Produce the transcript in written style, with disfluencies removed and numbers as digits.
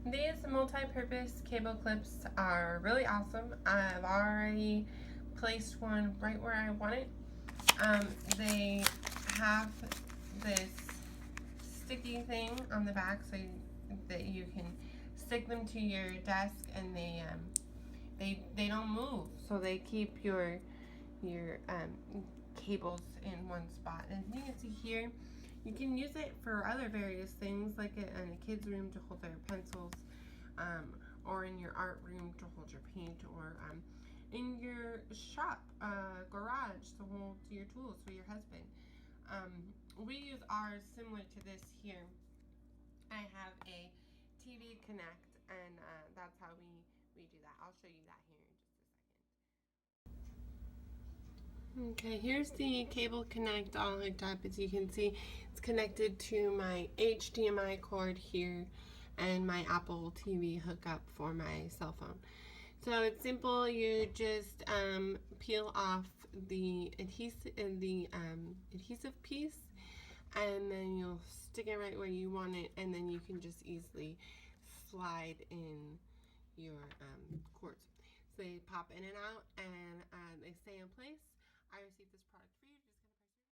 These multi-purpose cable clips are really awesome. I've already placed one right where I want it. They have this sticky thing on the back so that you can stick them to your desk, and they don't move, so they keep your cables in one spot. And you can see here, you can use it for other various things, like in a kid's room to hold their pencils, um, or in your art room to hold your paint, or in your shop garage to hold your tools for your husband. Um, we use ours similar to this here. I have a TV Connect, and that's how we do that. I'll show you that here in just a second. Okay, here's the cable connect all hooked up. As you can see, it's connected to my HDMI cord here and my Apple TV hookup for my cell phone. So it's simple. You just peel off the adhesive piece, and then you'll stick it right where you want it, and then you can just easily slide in your cords. So they pop in and out, and they stay in place. I received this product for you.